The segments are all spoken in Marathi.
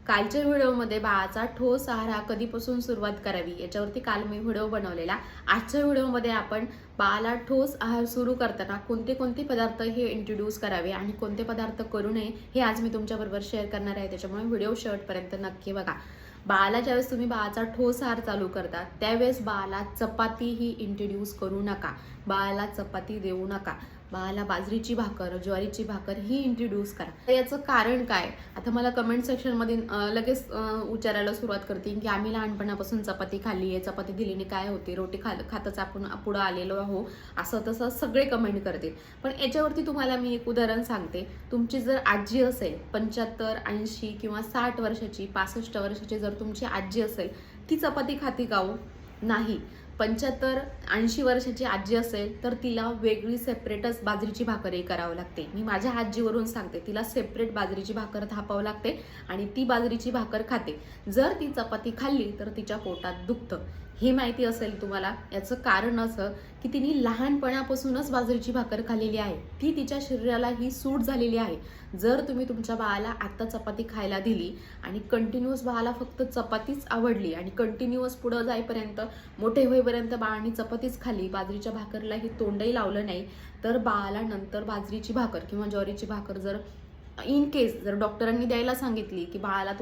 कालच्या व्हिडिओमध्ये बाळाचा ठोस आहार हा कधीपासून सुरुवात करावी याच्यावरती काल मी व्हिडिओ बनवलेला. आजच्या व्हिडिओमध्ये आपण बाळाला ठोस आहार सुरू करताना कोणते कोणते पदार्थ हे इंट्रोड्यूस करावे आणि कोणते पदार्थ करू नये हे आज मी तुमच्याबरोबर शेअर करणार आहे. त्याच्यामुळे व्हिडिओ शेवटपर्यंत नक्की बघा. बाळाला ज्यावेळेस तुम्ही बाळाचा ठोस आहार चालू करता त्यावेळेस बाळाला चपाती ही इंट्रोड्यूस करू नका. बाळाला चपाती देऊ नका. बाळाला बाजरीची भाकर, ज्वारीची भाकर ही इंट्रोड्यूस करा. तर याचं कारण काय? आता मला कमेंट सेक्शनमध्ये लगेच विचारायला सुरुवात करते की आम्ही लहानपणापासून चपाती खाल्ली आहे, चपाती दिलीने काय होते, रोटी खातच आपण पुढं आलेलो आहो, असं तसं सगळे कमेंट करते. पण याच्यावरती तुम्हाला मी एक उदाहरण सांगते. तुमची जर आजी असेल 75, 80 किंवा 60 वर्षाची, 65 वर्षाची जर तुमची आजी असेल, ती चपाती खाती का हो? नाही. 75, 80 वर्षाची आजी असेल तर तिला वेगळी सेपरेटच बाजरीची भाकरही करावं लागते. मी माझ्या आजीवरून सांगते, तिला सेपरेट बाजरीची भाकर थापावं लागते आणि ती बाजरीची भाकर खाते. जर ती चपाती खाल्ली तर तिच्या पोटात दुखतं. हे माहिती असेल तुम्हाला. याचं कारण असं की तिने लहानपणापासूनच बाजरीची भाकर खाल्लेली आहे, ती तिच्या शरीराला ही सूट झालेली आहे. जर तुम्ही तुमच्या बाळाला आता चपाती खायला दिली आणि कंटिन्युअस बाळाला फक्त चपातीच आवडली आणि कंटिन्युअस पुढं जाईपर्यंत, मोठे होईपर्यंत बाळाने चपातीच खाल्ली, बाजरीच्या भाकरला ही तोंडही लावलं नाही, तर बाळाला नंतर बाजरीची भाकर किंवा ज्वारीची भाकर जर इन केस जर डॉक्टरांनी द्यायला सांगितली की बाळाला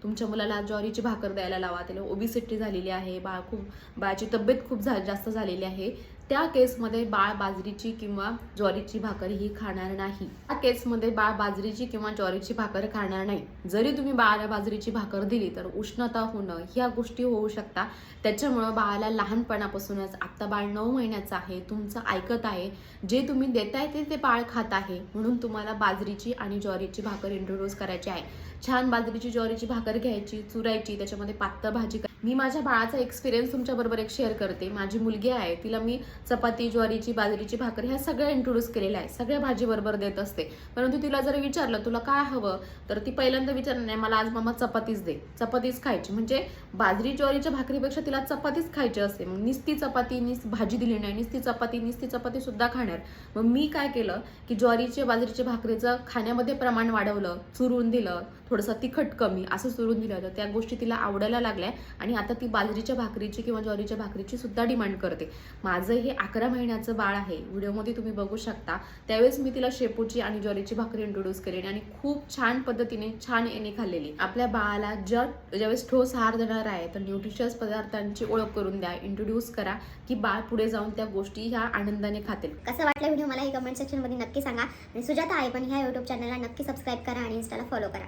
तुमच्या मुलाला ज्वारीची भाकर द्यायला लावा, त्याला ओबिसिटी झालेली आहे, बाळाची तब्येत खूप जास्त झालेली आहे, त्या केसमध्ये बाळ बाजरीची किंवा ज्वारीची भाकर ही खाणार नाही. त्या केसमध्ये बाळ बाजरीची किंवा ज्वारीची भाकर खाणार नाही. जरी तुम्ही बाळाला बाजरीची भाकर दिली तर उष्णता होणं ह्या गोष्टी होऊ शकतात. त्याच्यामुळं बाळाला लहानपणापासूनच, आत्ता बाळ 9 महिन्याचं आहे, तुमचं ऐकत आहे, जे तुम्ही देताय ते बाळ खात आहे, म्हणून तुम्हाला बाजरीची आणि ज्वारीची भाकर इंट्रोड्यूस करायची आहे. छान बाजरीची ज्वारीची भाकर घ्यायची, चुरायची, त्याच्यामध्ये पातळ भाजी. मी माझ्या बाळाचा एक्सपिरियन्स तुमच्याबरोबर एक शेअर करते. माझी मुलगी आहे, तिला मी चपाती, ज्वारीची, बाजरीची भाकर ह्या सगळ्या इंट्रोड्यूस केलेल्या आहे, सगळ्या भाजीबरोबर देत असते. परंतु तिला जर विचारलं तुला काय हवं, तर ती पहिल्यांदा विचारणार नाही, मला आज मामा चपातीच दे, चपातीच खायची. म्हणजे बाजरी ज्वारीच्या भाकरीपेक्षा तिला चपातीच खायची असते. मग नुसती चपाती, भाजी दिली नाही, नुसती चपाती सुद्धा खाणार. मग मी काय केलं की ज्वारीच्या बाजरीच्या भाकरीचं खाण्यामध्ये प्रमाण वाढवलं, चुरून दिलं, थोडंसं तिखट कमी असं चुरून दिलं होतं. त्या गोष्टी तिला आवडायला लागल्या आणि आता ती बाजरीच्या भाकरीची किंवा ज्वारीच्या भाकरीची सुद्धा डिमांड करते. माझं हे 11 महिन्याचं बाळ आहे, व्हिडिओमध्ये तुम्ही बघू शकता. त्यावेळेस मी तिला शेपूची आणि ज्वारीची भाकरी इंट्रोड्यूस केली आणि खूप छान पद्धतीने छान याने खाल्लेली. आपल्या बाळाला ज्यावेळेस ठोस आहार देणार आहे तर न्यूट्रिशियस पदार्थांची ओळख करून द्या, इंट्रोड्यूस करा की बाळ पुढे जाऊन त्या गोष्टी ह्या आनंदाने खातील. कसं वाटलं व्हिडिओ मला हे कमेंट सेक्शनमध्ये नक्की सांगा आणि सुजाता आहे पण ह्या यूट्यूब चॅनलला नक्की सबस्क्राईब करा आणि इन्स्टाला फॉलो करा.